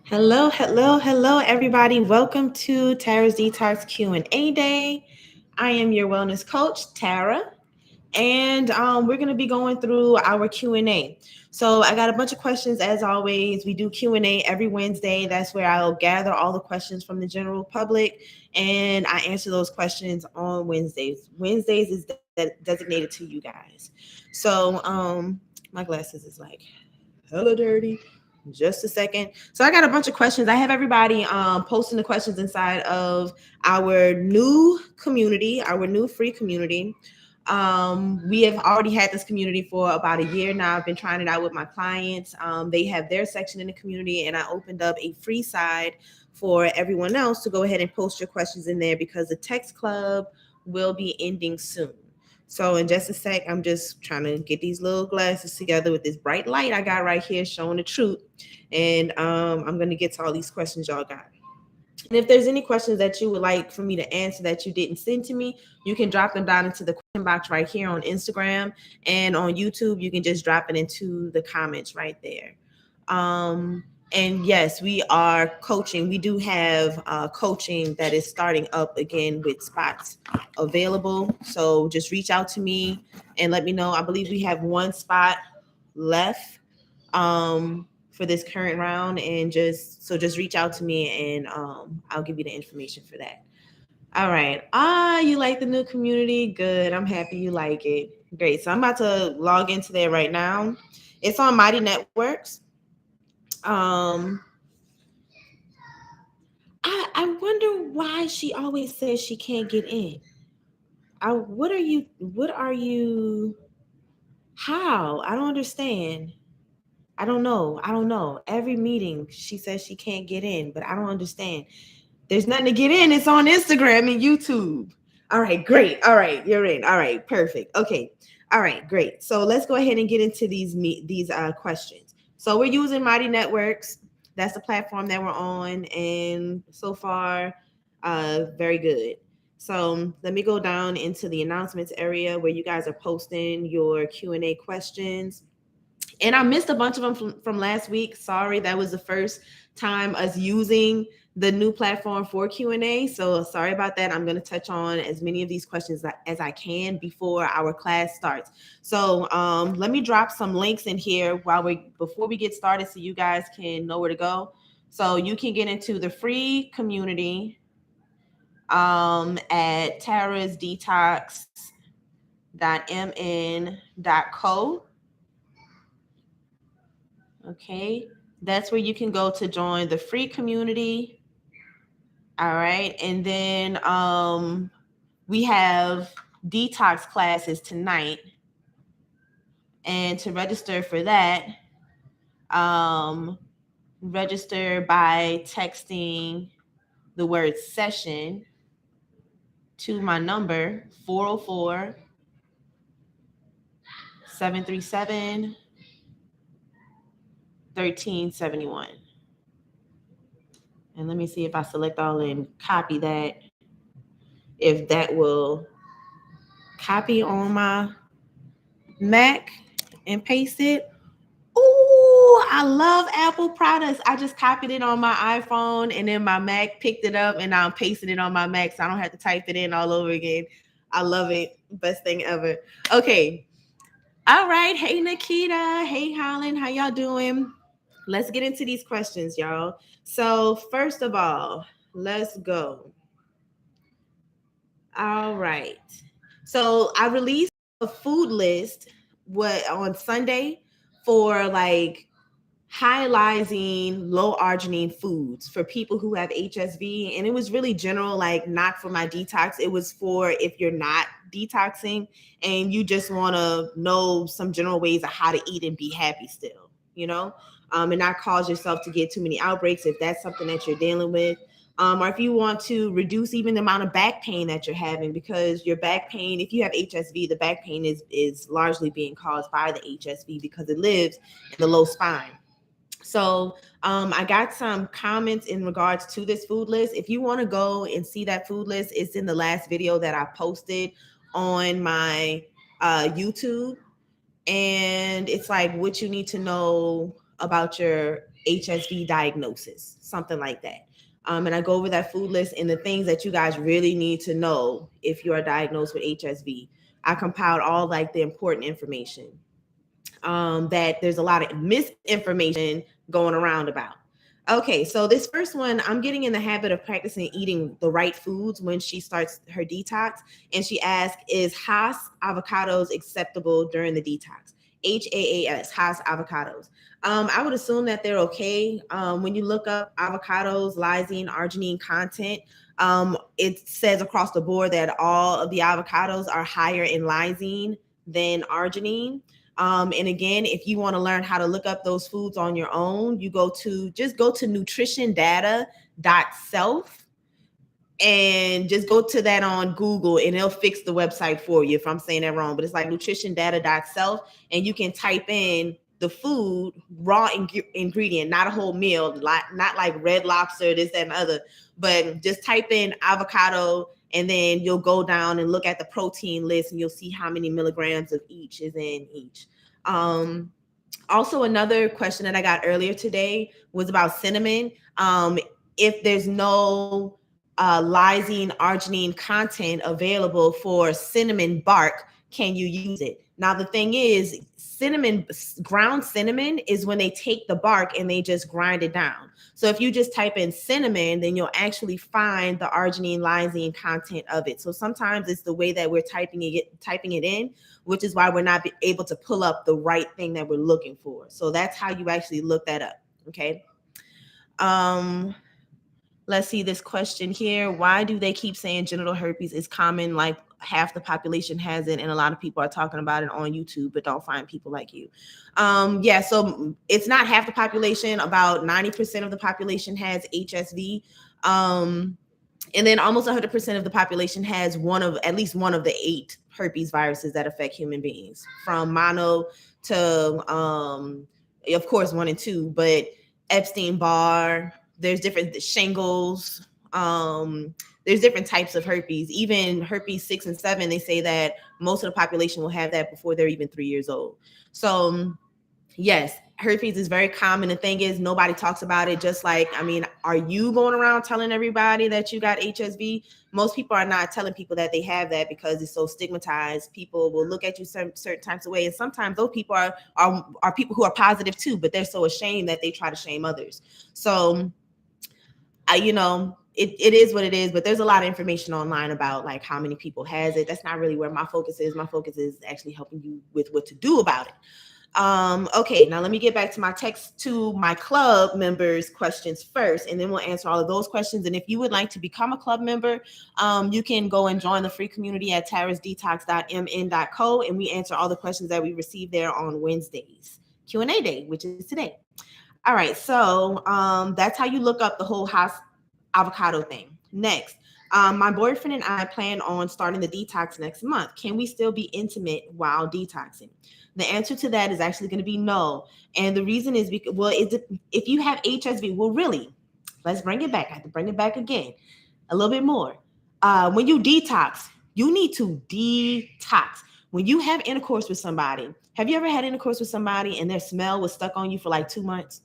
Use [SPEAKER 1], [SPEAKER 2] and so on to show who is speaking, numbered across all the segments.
[SPEAKER 1] Hello, hello, hello, everybody. Welcome to Tara's Detox Q&A Day. I am your wellness coach, Tara, and we're going to be going through our Q&A. So I got a bunch of questions as always. We do Q&A every Wednesday. That's where I'll gather all the questions from the general public, and I answer those questions on Wednesdays. Wednesdays is designated to you guys. So my glasses is like hella dirty. Just a second. So I got a bunch of questions. I have everybody posting the questions inside of our new community, our new free community. We have already had this community for about a year now. I've been trying it out with my clients. They have their section in the community, and I opened up a free side for everyone else to go ahead and post your questions in there because the text club will be ending soon. So in just a sec, I'm just trying to get these little glasses together with this bright light I got right here showing the truth. And I'm going to get to all these questions y'all got. And if there's any questions that you would like for me to answer that you didn't send to me, you can drop them down into the question box right here on Instagram, and on YouTube, you can just drop it into the comments right there. And yes, we are coaching. We do have coaching that is starting up again with spots available. So just reach out to me and let me know. I believe we have one spot left for this current round, and just reach out to me, and I'll give you the information for that. All right. You like the new community? Good. I'm happy you like it. Great. So I'm about to log into there right now. It's on Mighty Networks. um I wonder why she always says she can't get in. What are you how? I don't understand. I don't know. Every meeting she says she can't get in, but I don't understand. There's nothing to get in. It's on Instagram and YouTube. All right, great. All right, you're in. All right, perfect. Okay. All right, great. So let's go ahead and get into these questions. So we're using Mighty Networks. That's the platform that we're on, and so far, very good. So let me go down into the announcements area where you guys are posting your Q&A questions. And I missed a bunch of them from last week. Sorry, that was the first time us using the new platform for Q&A. So sorry about that. I'm going to touch on as many of these questions as I can before our class starts. So let me drop some links in here before we get started so you guys can know where to go. So you can get into the free community at tarasdetox.mn.co. Okay, that's where you can go to join the free community. All right, and then we have detox classes tonight, and to register for that, register by texting the word session to my number 404 737 1371. And let me see if I select all and copy that, if that will copy on my Mac and paste it. Ooh, I love Apple products. I just copied it on my iPhone, and then my Mac picked it up, and now I'm pasting it on my Mac so I don't have to type it in all over again. I love it. Best thing ever. Okay. All right. Hey, Nikita. Hey, Holland. How y'all doing? Let's get into these questions, y'all. So first of all, let's go. All right. So I released a food list on Sunday for like highlighting low arginine foods for people who have HSV. And it was really general, like not for my detox. It was for if you're not detoxing and you just want to know some general ways of how to eat and be happy still, and not cause yourself to get too many outbreaks if that's something that you're dealing with. Or if you want to reduce even the amount of back pain that you're having, because your back pain, if you have HSV, the back pain is largely being caused by the HSV because it lives in the low spine. So I got some comments in regards to this food list. If you want to go and see that food list, it's in the last video that I posted on my YouTube. And it's like what you need to know about your HSV diagnosis, something like that. And I go over that food list and the things that you guys really need to know if you are diagnosed with HSV. I compiled all like the important information that there's a lot of misinformation going around about. Okay, so this first one, I'm getting in the habit of practicing eating the right foods when she starts her detox. And she asked, is Hass avocados acceptable during the detox? HAAS, Hass avocados. I would assume that they're okay. When you look up avocados, lysine, arginine content, it says across the board that all of the avocados are higher in lysine than arginine. And again, if you want to learn how to look up those foods on your own, you go to nutritiondata.self and just go to that on Google and it'll fix the website for you if I'm saying that wrong. But it's like nutritiondata.self, and you can type in the food raw ingredient, not a whole meal, not like Red Lobster, this, that, and other, but just type in avocado, and then you'll go down and look at the protein list and you'll see how many milligrams of each is in each. Also, another question that I got earlier today was about cinnamon. If there's no lysine, arginine content available for cinnamon bark, can you use it? Now, the thing is, ground cinnamon is when they take the bark and they just grind it down. So if you just type in cinnamon, then you'll actually find the arginine, lysine content of it. So sometimes it's the way that we're typing it in, which is why we're not able to pull up the right thing that we're looking for. So that's how you actually look that up. Okay. Let's see this question here. Why do they keep saying genital herpes is common? Like half the population has it, and a lot of people are talking about it on YouTube, but don't find people like you. Yeah, so it's not half the population. About 90% of the population has HSV. And then almost 100% of the population has at least one of the 8 herpes viruses that affect human beings, from mono to, of course, 1 and 2, but Epstein-Barr. There's different shingles. There's different types of herpes. Even herpes 6 and 7, they say that most of the population will have that before they're even 3 years old. So yes, herpes is very common. The thing is, nobody talks about it. Just like, I mean, are you going around telling everybody that you got HSV? Most people are not telling people that they have that because it's so stigmatized. People will look at you certain types of ways. And sometimes those people are people who are positive too, but they're so ashamed that they try to shame others. So it is what it is, but there's a lot of information online about like how many people has it. That's not really where my focus is. My focus is actually helping you with what to do about it. Okay, now let me get back to my text to my club members questions first, and then we'll answer all of those questions. And if you would like to become a club member, you can go and join the free community at tarasdetox.mn.co, and we answer all the questions that we receive there on Wednesdays. Q&A day, which is today. All right, so that's how you look up the whole house avocado thing. Next, my boyfriend and I plan on starting the detox next month. Can we still be intimate while detoxing? The answer to that is actually going to be no. And the reason is because, if you have HSV, really, let's bring it back. I have to bring it back again a little bit more. When you detox, you need to detox. When you have intercourse with somebody, have you ever had intercourse with somebody and their smell was stuck on you for like 2 months?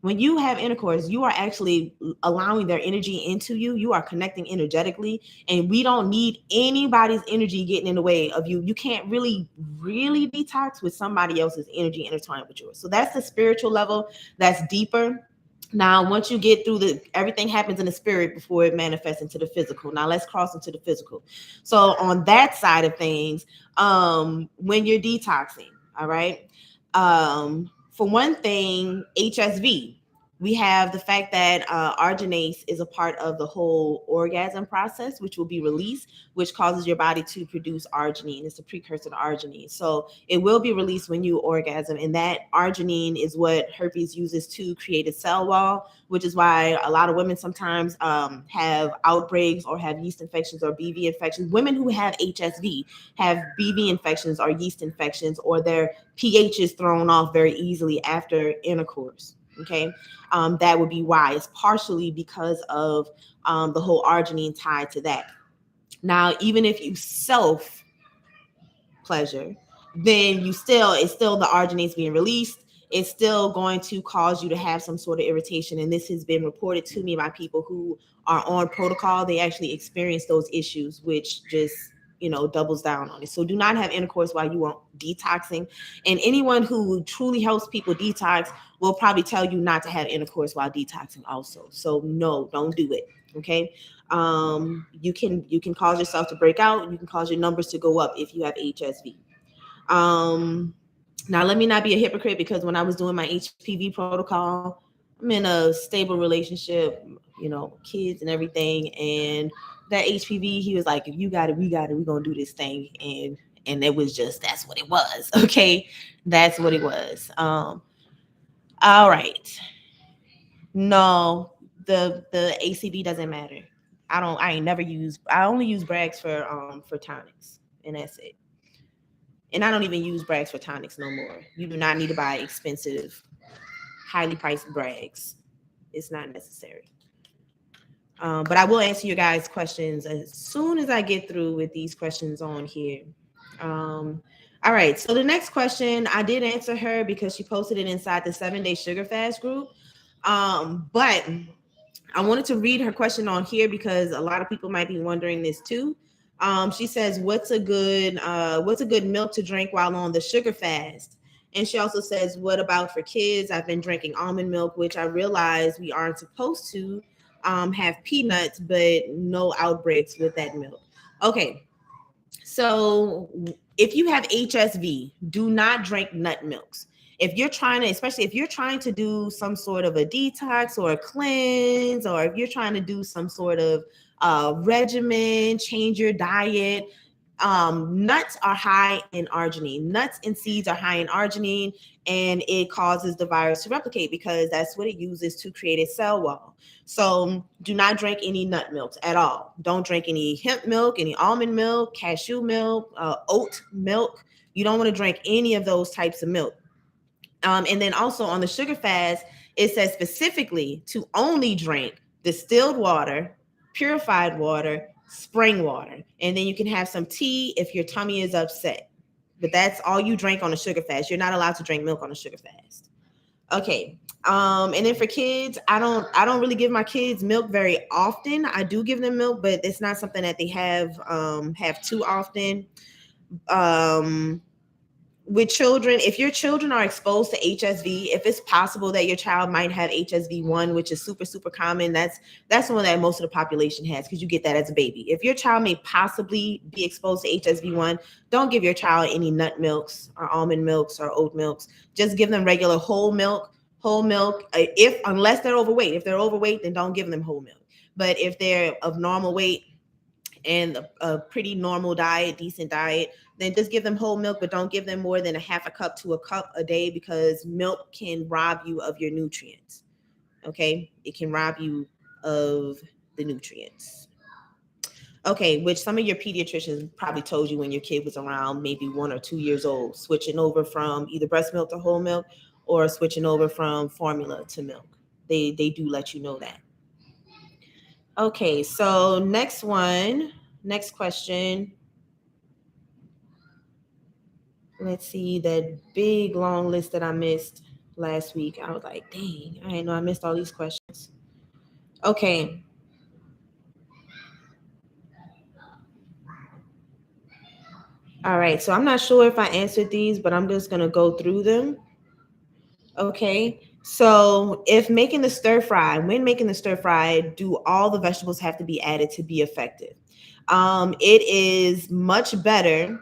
[SPEAKER 1] When you have intercourse, you are actually allowing their energy into you. You are connecting energetically, and we don't need anybody's energy getting in the way of you. You can't really detox with somebody else's energy intertwined with yours. So that's the spiritual level. That's deeper. Now, once you get through everything happens in the spirit before it manifests into the physical. Now let's cross into the physical. So on that side of things, when you're detoxing, all right, for one thing, HSV, we have the fact that arginase is a part of the whole orgasm process, which will be released, which causes your body to produce arginine. It's a precursor to arginine. So it will be released when you orgasm. And that arginine is what herpes uses to create a cell wall, which is why a lot of women sometimes have outbreaks or have yeast infections or BV infections. Women who have HSV have BV infections or yeast infections, or their pH is thrown off very easily after intercourse. Okay, that would be why. It's partially because of the whole arginine tied to that. Now, even if you self pleasure, then it's still the arginine being released. it's still going to cause you to have some sort of irritation. And this has been reported to me by people who are on protocol. They actually experience those issues, which just, doubles down on it. So do not have intercourse while you are detoxing. And anyone who truly helps people detox will probably tell you not to have intercourse while detoxing also. So no, don't do it. Okay. You can cause yourself to break out. You can cause your numbers to go up if you have HSV. Now, let me not be a hypocrite, because when I was doing my HPV protocol, I'm in a stable relationship, kids and everything. And that HPV, he was like, if you got it, we got it. We're going to do this thing. And it was just, that's what it was. Okay. That's what it was. All right. No, the ACV doesn't matter. I only use Brags for tonics, and that's it. And I don't even use Brags for tonics no more. You do not need to buy expensive, highly priced Brags. It's not necessary. But I will answer your guys' questions as soon as I get through with these questions on here. All right. So the next question, I did answer her because she posted it inside the 7-day sugar fast group. But I wanted to read her question on here because a lot of people might be wondering this too. She says, what's a good milk to drink while on the sugar fast? And she also says, what about for kids? I've been drinking almond milk, which I realize we aren't supposed to have peanuts, but no outbreaks with that milk. Okay. So if you have HSV, do not drink nut milks. If you're trying to, especially if you're trying to do some sort of a detox or a cleanse, or if you're trying to do some sort of regimen, change your diet, nuts are high in arginine. Nuts and seeds are high in arginine, and it causes the virus to replicate because that's what it uses to create a cell wall. So do not drink any nut milks at all. Don't drink any hemp milk, any almond milk, cashew milk, oat milk. You don't want to drink any of those types of milk. And then also on the sugar fast, it says specifically to only drink distilled water, purified water, spring water. And then you can have some tea if your tummy is upset. But that's all you drink on a sugar fast. You're not allowed to drink milk on a sugar fast. Okay. And then for kids, I don't really give my kids milk very often. I do give them milk, but it's not something that they have too often. With children, if your children are exposed to HSV, if it's possible that your child might have HSV1, which is super, super common, that's one that most of the population has because you get that as a baby. If your child may possibly be exposed to HSV1, don't give your child any nut milks or almond milks or oat milks. Just give them regular whole milk. Unless they're overweight. If they're overweight, then don't give them whole milk. But if they're of normal weight and a pretty normal diet, decent diet, then just give them whole milk, but don't give them more than a half a cup to a cup a day because milk can rob you of your nutrients. Okay. It can rob you of the nutrients. Okay. Which some of your pediatricians probably told you when your kid was around maybe 1 or 2 years old, switching over from either breast milk to whole milk or switching over from formula to milk. They do let you know that. Okay. So next question. Let's see, that big long list that I missed last week. I was like, dang, I didn't know I missed all these questions. Okay. All right. So I'm not sure if I answered these, but I'm just going to go through them. Okay. So when making the stir fry, do all the vegetables have to be added to be effective? It is much better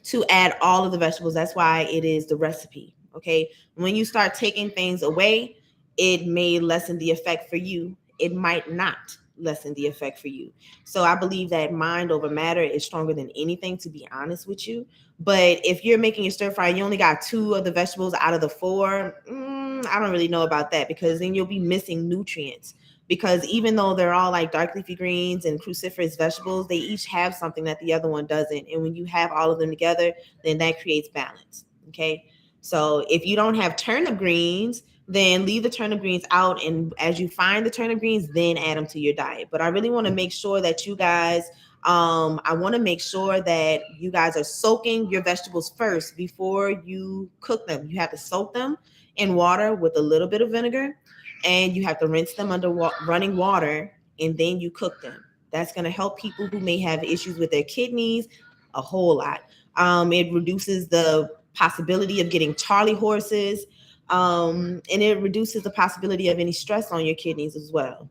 [SPEAKER 1] to add all of the vegetables. That's why it is the recipe. Okay. When you start taking things away, it may lessen the effect for you. It might not lessen the effect for you. So I believe that mind over matter is stronger than anything, to be honest with you. But if you're making a stir fry, you only got 2 of the vegetables out of the 4. I don't really know about that because then you'll be missing nutrients. Because even though they're all like dark leafy greens and cruciferous vegetables, they each have something that the other one doesn't. And when you have all of them together, then that creates balance. Okay. So if you don't have turnip greens, then leave the turnip greens out. And as you find the turnip greens, then add them to your diet. But I really want to make sure that you guys, I want to make sure that you guys are soaking your vegetables first before you cook them. You have to soak them in water with a little bit of vinegar, and you have to rinse them under running water, and then you cook them. That's going to help people who may have issues with their kidneys a whole lot. It reduces the possibility of getting Charlie horses, and it reduces the possibility of any stress on your kidneys as well.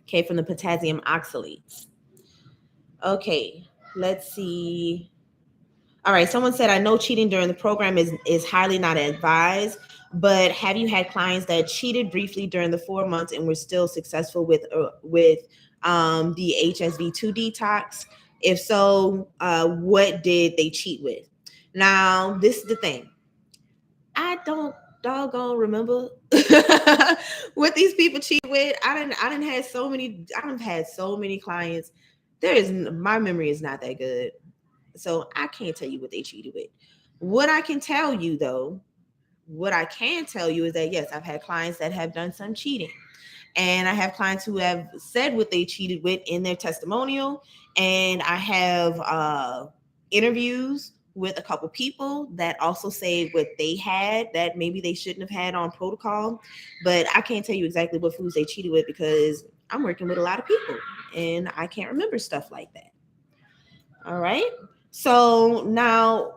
[SPEAKER 1] Okay, from the potassium oxalates. Okay, let's see. All right, someone said, I know cheating during the program is highly not advised, but have you had clients that cheated briefly during the 4 months and were still successful with the HSV2 detox? If so, what did they cheat with? Now, this is the thing. I don't doggone remember what these people cheat with. I didn't have so many clients. My memory is not that good. So I can't tell you what they cheated with. What I can tell you is that yes, I've had clients that have done some cheating. And I have clients who have said what they cheated with in their testimonial. And I have interviews with a couple people that also say what they had that maybe they shouldn't have had on protocol. But I can't tell you exactly what foods they cheated with because I'm working with a lot of people and I can't remember stuff like that. All right. So now,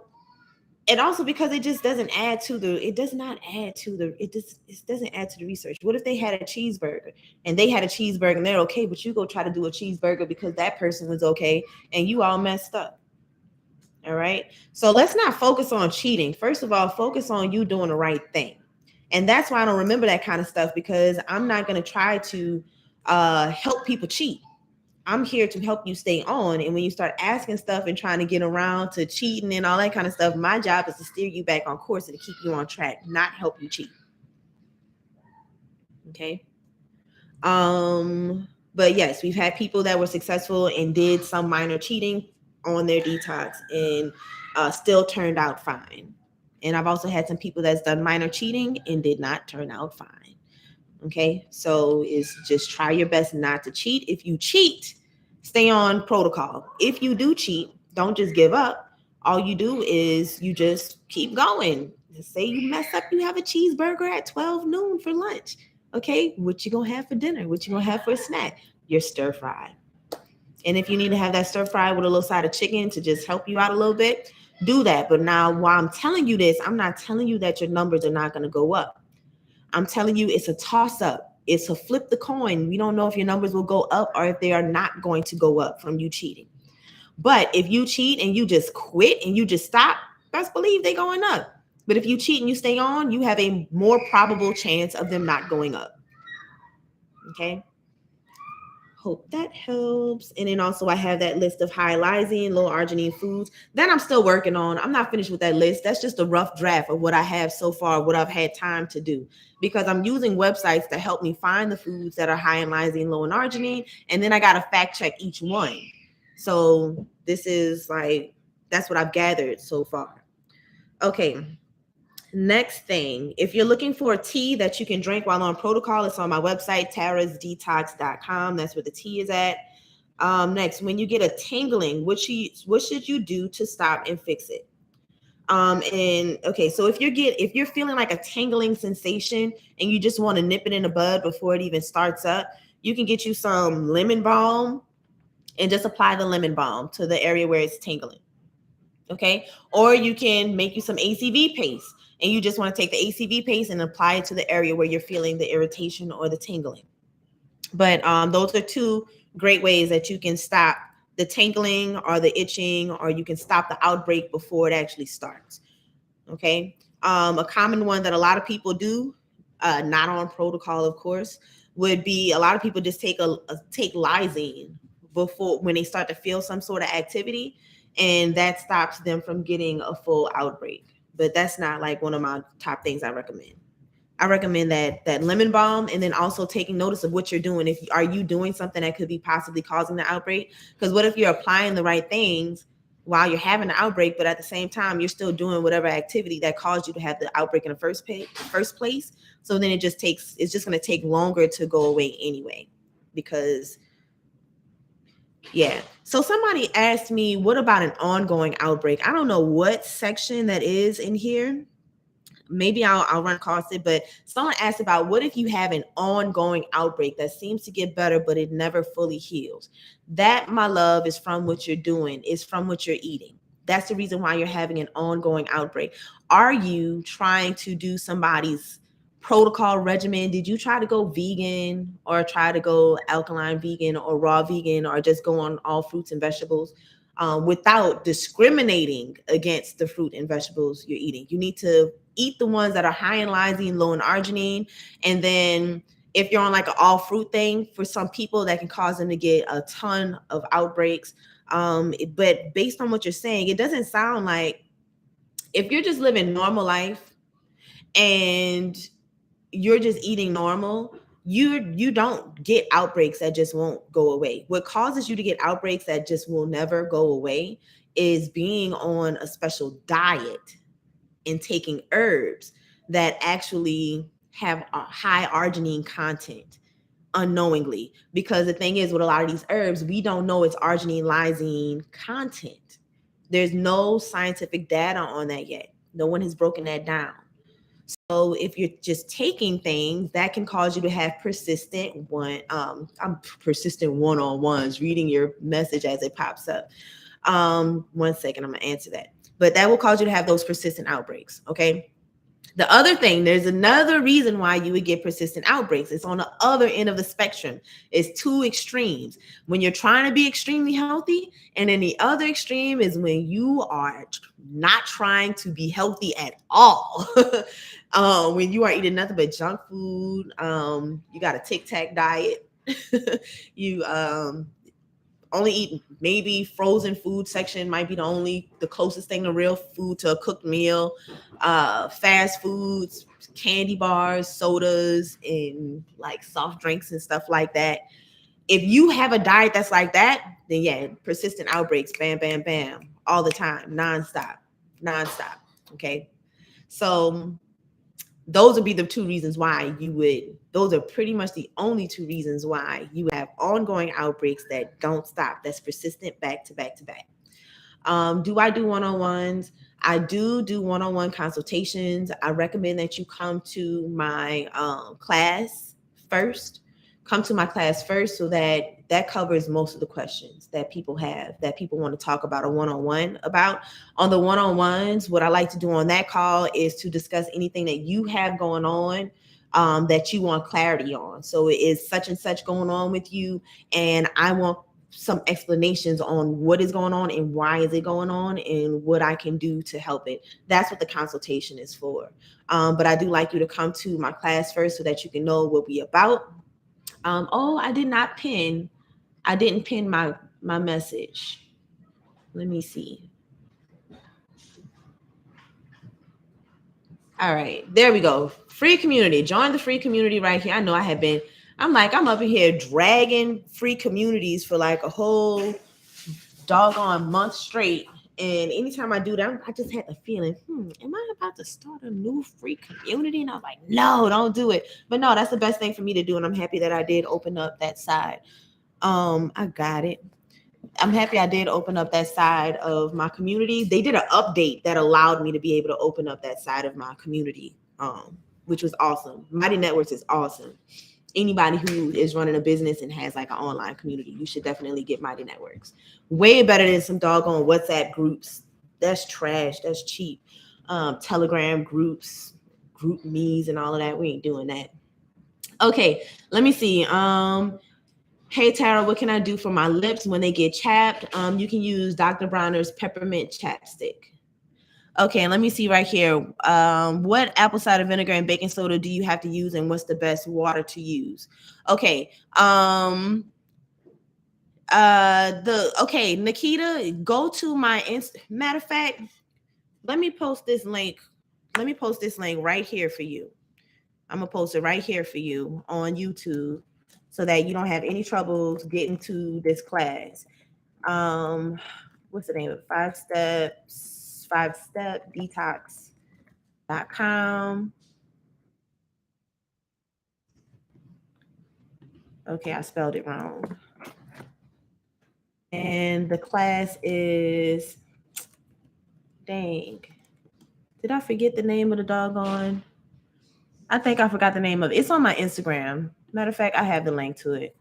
[SPEAKER 1] and also because it just doesn't add to the, it doesn't add to the research. What if they had a cheeseburger and they're okay, but you go try to do a cheeseburger because that person was okay and you all messed up. All right. So let's not focus on cheating. First of all, focus on you doing the right thing. And that's why I don't remember that kind of stuff, because I'm not going to try to help people cheat. I'm here to help you stay on. And when you start asking stuff and trying to get around to cheating and all that kind of stuff, my job is to steer you back on course and to keep you on track, not help you cheat. Okay. But yes, we've had people that were successful and did some minor cheating on their detox and still turned out fine. And I've also had some people that's done minor cheating and did not turn out fine. Okay. So it's just try your best not to cheat. If you cheat, stay on protocol. If you do cheat, don't just give up. All you do is you just keep going. Just say you mess up, you have a cheeseburger at 12 noon for lunch. Okay, what you gonna have for dinner? What you gonna have for a snack? Your stir fry. And if you need to have that stir fry with a little side of chicken to just help you out a little bit, do that. But now, while I'm telling you this, I'm not telling you that your numbers are not gonna go up. I'm telling you it's a toss up. It's a flip the coin. We don't know if your numbers will go up or if they are not going to go up from you cheating. But if you cheat and you just quit and you just stop, best believe they're going up. But if you cheat and you stay on, you have a more probable chance of them not going up. Okay. Hope that helps. And then also I have that list of high lysine, low arginine foods that I'm still working on. I'm not finished with that list. That's just a rough draft of what I have so far, what I've had time to do, because I'm using websites to help me find the foods that are high in lysine, low in arginine. And then I got to fact check each one. So this is that's what I've gathered so far. Okay. Next thing, if you're looking for a tea that you can drink while on protocol, it's on my website, tarasdetox.com. That's where the tea is at. Next, when you get a tingling, what should you do to stop and fix it? And okay, so if you're feeling like a tingling sensation and you just want to nip it in the bud before it even starts up, you can get you some lemon balm and just apply the lemon balm to the area where it's tingling. Okay, or you can make you some ACV paste and you just want to take the ACV paste and apply it to the area where you're feeling the irritation or the tingling. But those are two great ways that you can stop the tingling or the itching, or you can stop the outbreak before it actually starts. Okay, a common one that a lot of people do, not on protocol, of course, would be a lot of people just take lysine before when they start to feel some sort of activity, and that stops them from getting a full outbreak. But that's not like one of my top things I recommend. I recommend that lemon balm, and then also taking notice of what you're doing. Are you doing something that could be possibly causing the outbreak? Because what if you're applying the right things while you're having the outbreak, but at the same time you're still doing whatever activity that caused you to have the outbreak in the first place? So then it's just going to take longer to go away anyway, because yeah. So somebody asked me, what about an ongoing outbreak? I don't know what section that is in here, maybe I'll run across it, but someone asked about what if you have an ongoing outbreak that seems to get better, but it never fully heals. That, my love, is from what you're doing, is from what you're eating. That's the reason why you're having an ongoing outbreak. Are you trying to do somebody's protocol regimen? Did you try to go vegan or try to go alkaline vegan or raw vegan or just go on all fruits and vegetables without discriminating against the fruit and vegetables you're eating? You need to eat the ones that are high in lysine, low in arginine. And then if you're on like an all fruit thing, for some people that can cause them to get a ton of outbreaks. But based on what you're saying, it doesn't sound like, if you're just living normal life and you're just eating normal, you don't get outbreaks that just won't go away. What causes you to get outbreaks that just will never go away is being on a special diet and taking herbs that actually have a high arginine content unknowingly. Because the thing is, with a lot of these herbs, we don't know its arginine lysine content. There's no scientific data on that yet. No one has broken that down. So if you're just taking things, that can cause you to have persistent persistent one-on-ones, reading your message as it pops up. 1 second, I'm gonna answer that. But that will cause you to have those persistent outbreaks. Okay. The other thing, there's another reason why you would get persistent outbreaks. It's on the other end of the spectrum. It's two extremes. When you're trying to be extremely healthy, and then the other extreme is when you are not trying to be healthy at all. When you are eating nothing but junk food, you got a Tic Tac diet. You only eat maybe frozen food section might be the closest thing to real food to a cooked meal. Fast foods, candy bars, sodas, and like soft drinks and stuff like that. If you have a diet that's like that, then yeah, persistent outbreaks, bam, bam, bam, all the time, nonstop. Okay. So those would be the two reasons why those are pretty much the only two reasons why you have ongoing outbreaks that don't stop, that's persistent back to back to back. Do I do one-on-ones? I do one-on-one consultations. I recommend that you come to my class first. Come to my class first, so that covers most of the questions that people have, that people want to talk about a one-on-one about. On the one-on-ones, what I like to do on that call is to discuss anything that you have going on that you want clarity on. So it is such and such going on with you, and I want some explanations on what is going on and why is it going on and what I can do to help it. That's what the consultation is for. But I do like you to come to my class first so that you can know what we about. I didn't pin my message. Let me see. All right, there we go. Free community. Join the free community right here. I know I'm up in here dragging free communities for like a whole doggone month straight. And anytime I do that, I just had the feeling, am I about to start a new free community? And I was like, no, don't do it. But no, that's the best thing for me to do. And I'm happy that I did open up that side. I got it. I'm happy I did open up that side of my community. They did an update that allowed me to be able to open up that side of my community, which was awesome. Mighty Networks is awesome. Anybody who is running a business and has like an online community, you should definitely get Mighty Networks. Way better than some doggone WhatsApp groups. That's trash. That's cheap. Telegram groups, group me's and all of that. We ain't doing that. Okay, let me see. Hey Tara, what can I do for my lips when they get chapped? You can use Dr. Bronner's peppermint chapstick. Okay, let me see right here. What apple cider vinegar and baking soda do you have to use, and what's the best water to use? Okay. Nikita, go to my matter of fact, let me post this link. Let me post this link right here for you. I'm gonna post it right here for you on YouTube so that you don't have any trouble getting to this class. What's the name of it? 5step detox.com. Okay, I spelled it wrong. And the class is, dang, Did I forget the name of the doggone? I think I forgot the name of it. It's on my Instagram. Matter of fact, I have the link to it.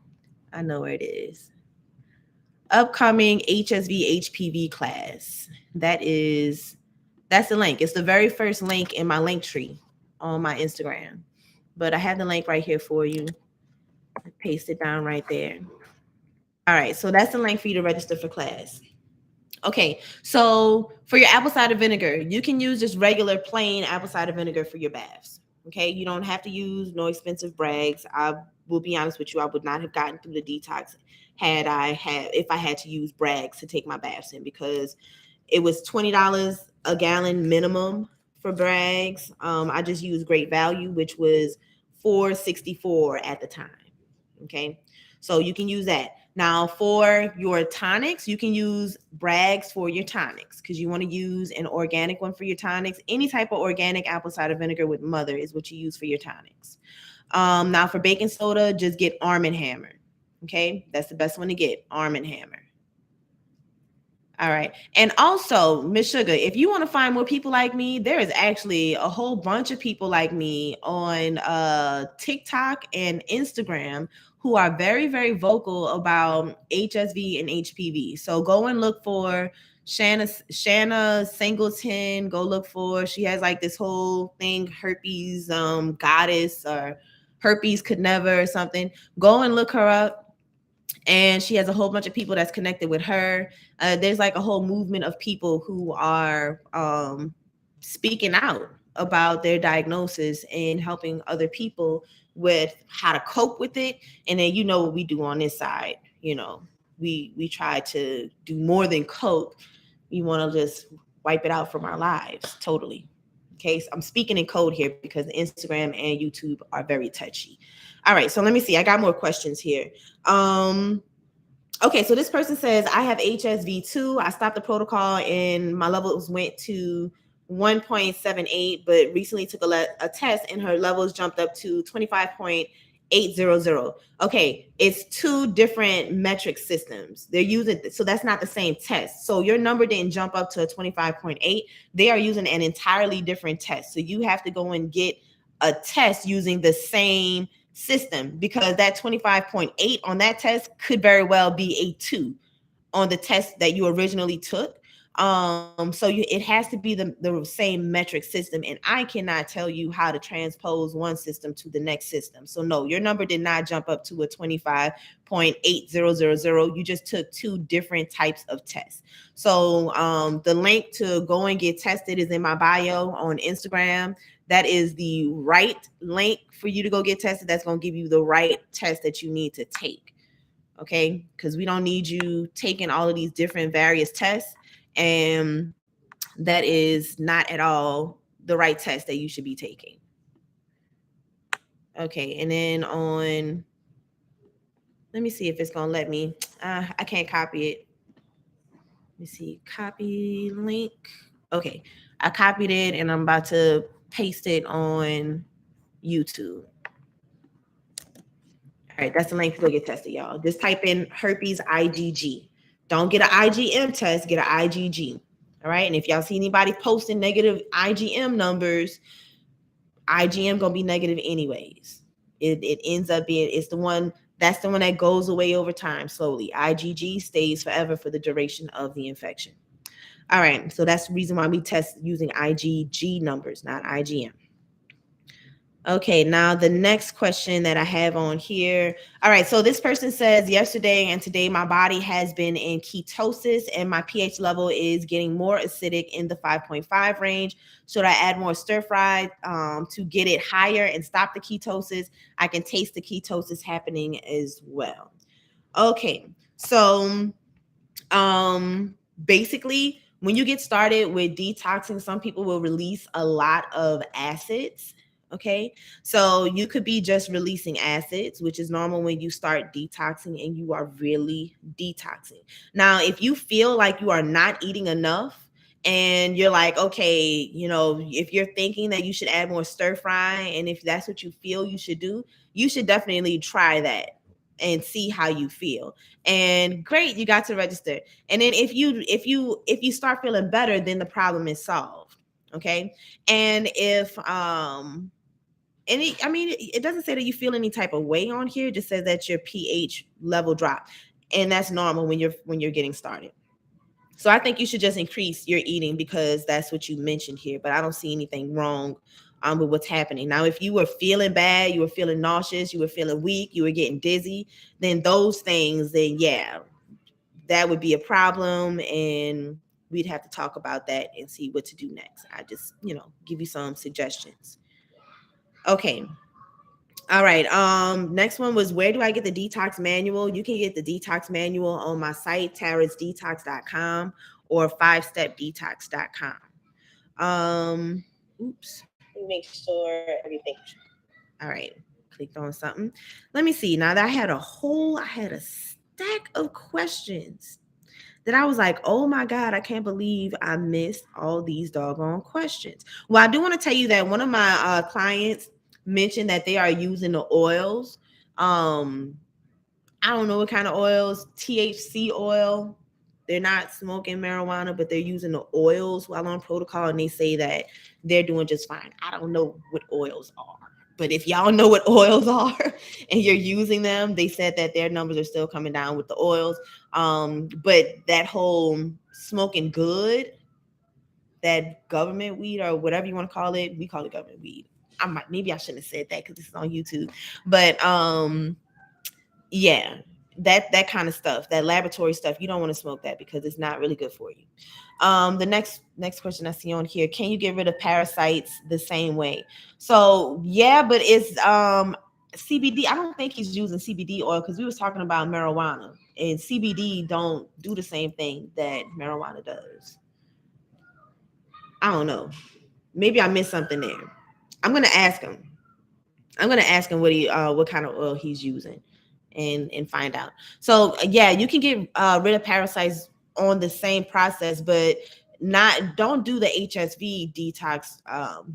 [SPEAKER 1] I know where it is. Upcoming HSV HPV class. That's the link. It's the very first link in my link tree on my Instagram. But I have the link right here for you. I paste it down right there. All right, so that's the link for you to register for class. Okay, so for your apple cider vinegar, you can use just regular plain apple cider vinegar for your baths. Okay, you don't have to use no expensive brags. I will be honest with you, I would not have gotten through the detox if I had to use brags to take my baths in, because it was $20 a gallon minimum for brags. I just used Great Value, which was $4.64 at the time. Okay, so you can use that. Now for your tonics, you can use brags for your tonics, because you want to use an organic one for your tonics. Any type of organic apple cider vinegar with mother is what you use for your tonics. Now for baking soda, just get Arm & Hammer. Okay, that's the best one to get, Arm & Hammer. All right. And also, Miss Sugar, if you want to find more people like me, there is actually a whole bunch of people like me on TikTok and Instagram who are very, very vocal about HSV and HPV. So go and look for Shanna Singleton. Go look for, she has like this whole thing, herpes goddess, or herpes could never, or something. Go and look her up. And she has a whole bunch of people that's connected with her. There's like a whole movement of people who are speaking out about their diagnosis and helping other people with how to cope with it. And then, you know what we do on this side, we try to do more than cope. We want to just wipe it out from our lives totally. Okay, so I'm speaking in code here because Instagram and YouTube are very touchy. All right, so let me see. I got more questions here. Okay, so this person says, I have HSV2. I stopped the protocol and my levels went to 1.78, but recently took a test and her levels jumped up to 25.800. Okay, it's two different metric systems. They're using, so that's not the same test. So your number didn't jump up to 25.8. They are using an entirely different test. So you have to go and get a test using the same system, because that 25.8 on that test could very well be a 2 on the test that you originally took. So it has to be the same metric system, and I cannot tell you how to transpose one system to the next system. So no, your number did not jump up to a 25.8000. You just took two different types of tests. So the link to go and get tested is in my bio on Instagram. That is the right link for you to go get tested. That's going to give you the right test that you need to take. Okay, because we don't need you taking all of these different various tests, and that is not at all the right test that you should be taking. Okay, and then let me see if it's gonna let me. I can't copy it. Let me see, copy link. Okay, I copied it and I'm about to paste it on YouTube. All right, that's the link to go get tested, y'all. Just type in herpes IgG. Don't get an IgM test, get an IgG. All right, and if y'all see anybody posting negative IgM numbers, IgM gonna be negative anyways. It ends up being, it's the one that goes away over time slowly. IgG stays forever for the duration of the infection. All right, so that's the reason why we test using IgG numbers, not IgM. Okay, now the next question that I have on here. All right, so this person says, yesterday and today my body has been in ketosis and my pH level is getting more acidic in the 5.5 range. Should I add more stir fry to get it higher and stop the ketosis? I can taste the ketosis happening as well. Okay, so basically, when you get started with detoxing, some people will release a lot of acids. Okay, so you could be just releasing acids, which is normal when you start detoxing and you are really detoxing. Now, if you feel like you are not eating enough and you're like, okay, if you're thinking that you should add more stir fry, and if that's what you feel you should do, you should definitely try that and see how you feel. And great, you got to register. And then if you start feeling better, then the problem is solved. Okay. And if I mean, it doesn't say that you feel any type of way on here. It just says that your pH level dropped, and that's normal when you're getting started. So I think you should just increase your eating because that's what you mentioned here. But I don't see anything wrong with what's happening. Now, if you were feeling bad, you were feeling nauseous, you were feeling weak, you were getting dizzy, then those things, then yeah, that would be a problem, and we'd have to talk about that and see what to do next. I just, give you some suggestions. Okay. All right. Next one was, where do I get the detox manual? You can get the detox manual on my site, tarasdetox.com or 5stepdetox.com. Oops. Let me make sure everything. All right. Clicked on something. Let me see. Now that I had a stack of questions that I was like, oh my God, I can't believe I missed all these doggone questions. Well, I do want to tell you that one of my clients mentioned that they are using the oils. I don't know what kind of oils, THC oil. They're not smoking marijuana, but they're using the oils while on protocol, and they say that they're doing just fine. I don't know what oils are. But if y'all know what oils are and you're using them, they said that their numbers are still coming down with the oils. But that whole smoking good, that government weed or whatever you want to call it, we call it government weed. Maybe I shouldn't have said that because this is on YouTube. But yeah, that kind of stuff, that laboratory stuff, you don't want to smoke that because it's not really good for you. The next question I see on here, can you get rid of parasites the same way? So yeah, but it's CBD. I don't think he's using CBD oil because we was talking about marijuana, and CBD don't do the same thing that marijuana does. I don't know. Maybe I missed something there. I'm gonna ask him. What kind of oil he's using, and find out. So yeah, you can get rid of parasites on the same process, but don't do the HSV detox.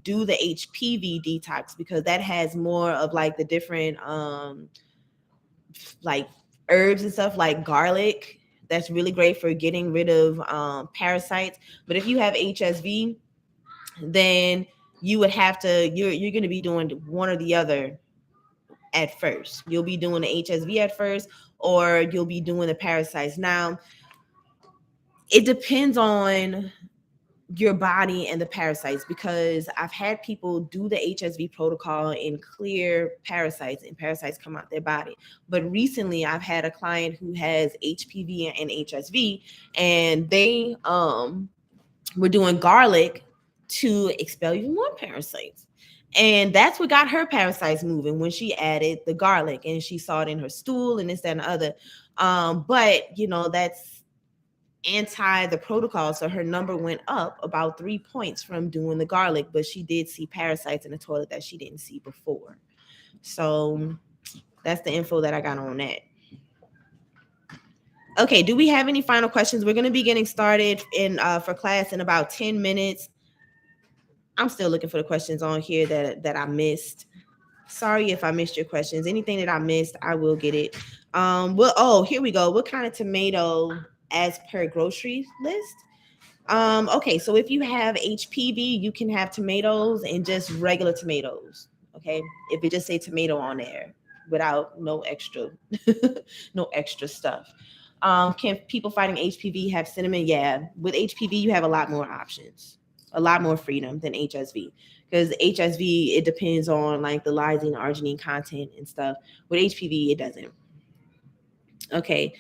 [SPEAKER 1] Do the HPV detox because that has more of like the different like herbs and stuff like garlic. That's really great for getting rid of parasites. But if you have HSV, then you would have to you're going to be doing one or the other at first. You'll be doing the HSV at first, or you'll be doing the parasites. Now, it depends on your body and the parasites, because I've had people do the HSV protocol and clear parasites, and parasites come out their body. But recently I've had a client who has HPV and HSV, and they were doing garlic to expel even more parasites. And that's what got her parasites moving, when she added the garlic and she saw it in her stool and this, that, and the other. But that's anti the protocol. So her number went up about 3 points from doing the garlic, but she did see parasites in the toilet that she didn't see before. So that's the info that I got on that. Okay, do we have any final questions? We're going to be getting started for class in about 10 minutes. I'm still looking for the questions on here that I missed. Sorry if I missed your questions. Anything that I missed, I will get it. Here we go. What kind of tomato as per grocery list? Okay, so if you have HPV, you can have tomatoes and just regular tomatoes. Okay, if it just say tomato on there without no extra no extra stuff. Can people fighting HPV have cinnamon? Yeah, with HPV you have a lot more options, a lot more freedom than HSV, because HSV, it depends on like the lysine, arginine content and stuff. With HPV, it doesn't. Okay.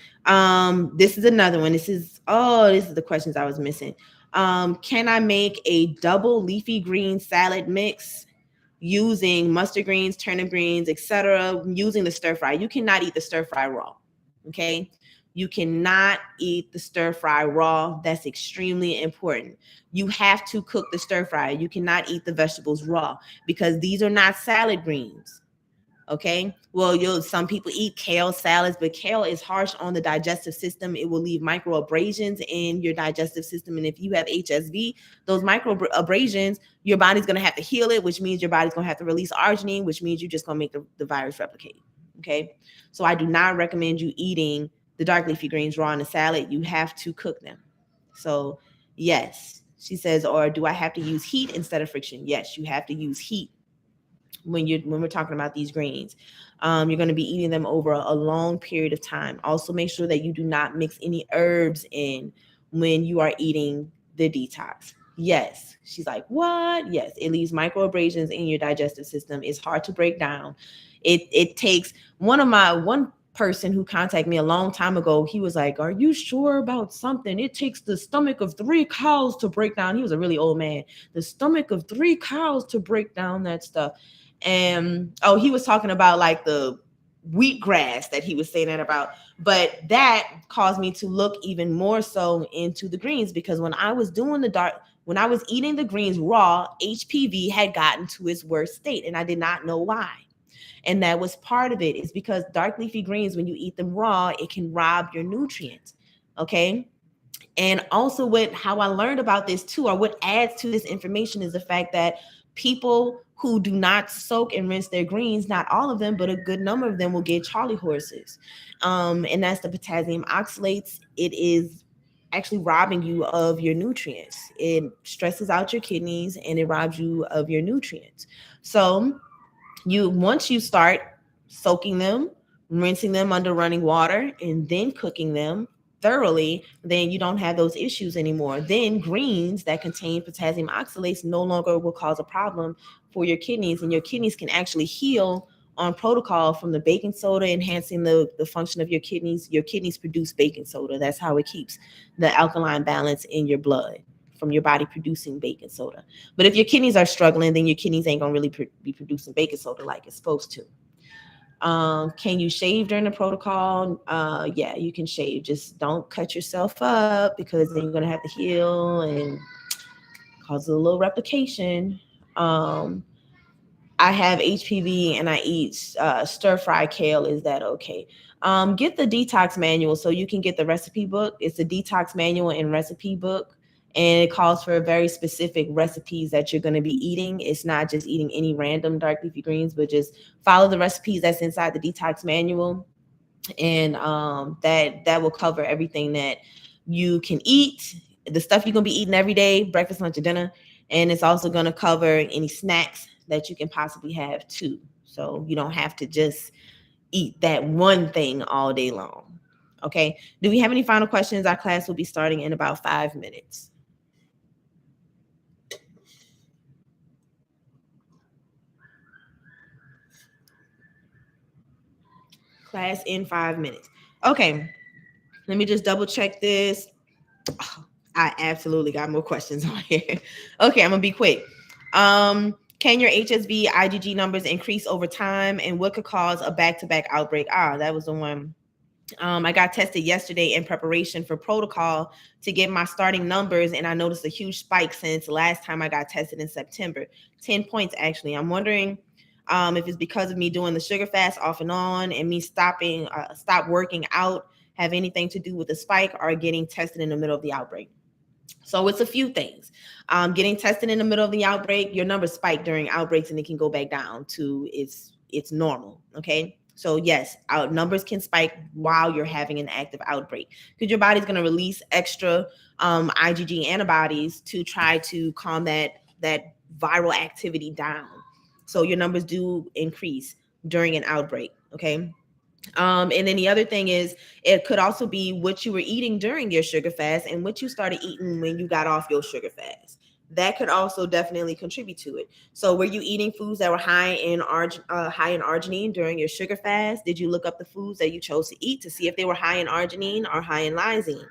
[SPEAKER 1] This is another one. This is the questions I was missing. Can I make a double leafy green salad mix using mustard greens, turnip greens, etc., using the stir fry? You cannot eat the stir fry raw. Okay. You cannot eat the stir fry raw. That's extremely important. You have to cook the stir fry. You cannot eat the vegetables raw because these are not salad greens. Okay. Well, some people eat kale salads, but kale is harsh on the digestive system. It will leave micro abrasions in your digestive system. And if you have HSV, those micro abrasions, your body's going to have to heal it, which means your body's going to have to release arginine, which means you're just going to make the virus replicate. Okay. So I do not recommend you eating the dark leafy greens raw in a salad. You have to cook them. So yes, She says, or do I have to use heat instead of friction? Yes, you have to use heat when we're talking about these greens. You're going to be eating them over a long period of time. Also, make sure that you do not mix any herbs in when you are eating the detox. Yes. She's like, what? Yes, it leaves microabrasions in your digestive system. It's hard to break down. It takes one person who contacted me a long time ago. He was like, are you sure about something? It takes the stomach of 3 cows to break down. He was a really old man. The stomach of 3 cows to break down that stuff. And he was talking about like the wheatgrass that he was saying that about. But that caused me to look even more so into the greens, because when I was eating the greens raw, HPV had gotten to its worst state, and I did not know why. And that was part of it, is because dark leafy greens, when you eat them raw, it can rob your nutrients. Okay. And also how I learned about this too, or what adds to this information, is the fact that people who do not soak and rinse their greens, not all of them, but a good number of them, will get Charlie horses. And that's the potassium oxalates. It is actually robbing you of your nutrients. It stresses out your kidneys and it robs you of your nutrients. So once you start soaking them, rinsing them under running water, and then cooking them thoroughly, then you don't have those issues anymore. Then greens that contain potassium oxalates no longer will cause a problem for your kidneys, and your kidneys can actually heal on protocol from the baking soda, enhancing the function of your kidneys. Your kidneys produce baking soda. That's how it keeps the alkaline balance in your blood, from your body producing baking soda. But if your kidneys are struggling, then your kidneys ain't gonna really be producing baking soda like it's supposed to. Can you shave during the protocol? Yeah, you can shave. Just don't cut yourself up, because then you're gonna have to heal and cause a little replication. I have HPV and I eat stir fry kale. Is that okay? Get the detox manual so you can get the recipe book. It's a detox manual and recipe book, and it calls for very specific recipes that you're going to be eating. It's not just eating any random dark leafy greens, but just follow the recipes that's inside the detox manual, and that will cover everything that you can eat, the stuff you're going to be eating every day, breakfast, lunch, and dinner. And it's also going to cover any snacks that you can possibly have too. So you don't have to just eat that one thing all day long. Okay. Do we have any final questions? Our class will be starting in about 5 minutes. Class in 5 minutes. Okay. Let me just double check this. Oh, I absolutely got more questions on here. Okay, I'm gonna be quick. Can your HSV IgG numbers increase over time, and what could cause a back-to-back outbreak? That was the one. I got tested yesterday in preparation for protocol to get my starting numbers, and I noticed a huge spike since last time I got tested in September. 10 points actually. I'm wondering if it's because of me doing the sugar fast off and on, and me stop working out, have anything to do with the spike, or getting tested in the middle of the outbreak. So it's a few things. Getting tested in the middle of the outbreak, your numbers spike during outbreaks, and it can go back down to it's normal. Okay. So yes, our numbers can spike while you're having an active outbreak, because your body's going to release extra IgG antibodies to try to calm that viral activity down. So your numbers do increase during an outbreak. Okay. And then the other thing is, it could also be what you were eating during your sugar fast and what you started eating when you got off your sugar fast. That could also definitely contribute to it. So were you eating foods that were high in arginine during your sugar fast? Did you look up the foods that you chose to eat to see if they were high in arginine or high in lysine?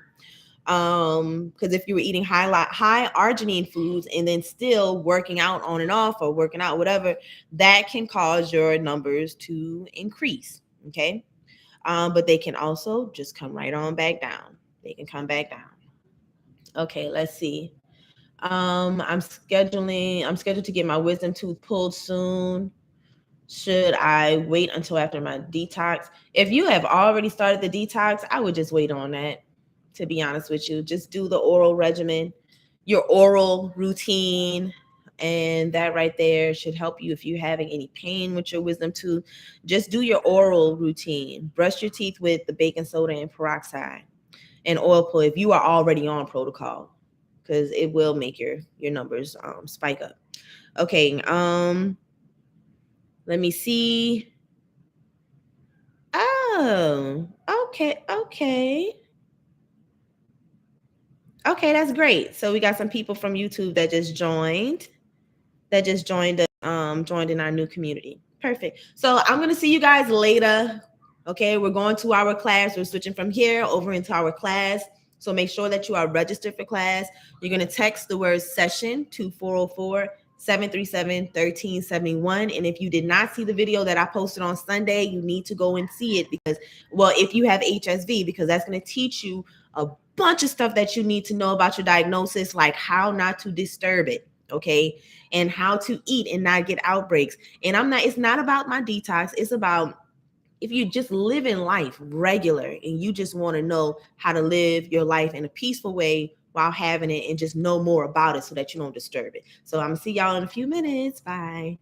[SPEAKER 1] Because if you were eating high arginine foods and then still working out on and off, or working out, whatever, that can cause your numbers to increase. Okay. But they can also just come right on back down. They can come back down. Okay, let's see. I'm scheduled to get my wisdom tooth pulled soon. Should I wait until after my detox? If you have already started the detox, I would just wait on that, to be honest with you. Just do the oral regimen, your oral routine, and that right there should help you. If you're having any pain with your wisdom tooth, just do your oral routine. Brush your teeth with the baking soda and peroxide and oil pull if you are already on protocol. because it will make your numbers spike up. Okay, let me see. Oh, okay. Okay, that's great. So we got some people from YouTube that just joined. Joined in our new community. Perfect. So I'm gonna see you guys later. Okay, we're going to our class. We're switching from here over into our class. So make sure that you are registered for class. You're gonna text the word session to 404-737-1371. And if you did not see the video that I posted on Sunday, you need to go and see it because, well, if you have HSV, because that's gonna teach you a bunch of stuff that you need to know about your diagnosis, like how not to disturb it. Okay, and how to eat and not get outbreaks. And it's not about my detox. It's about if you just live in life regular and you just want to know how to live your life in a peaceful way while having it and just know more about it so that you don't disturb it. So I'm gonna see y'all in a few minutes. Bye.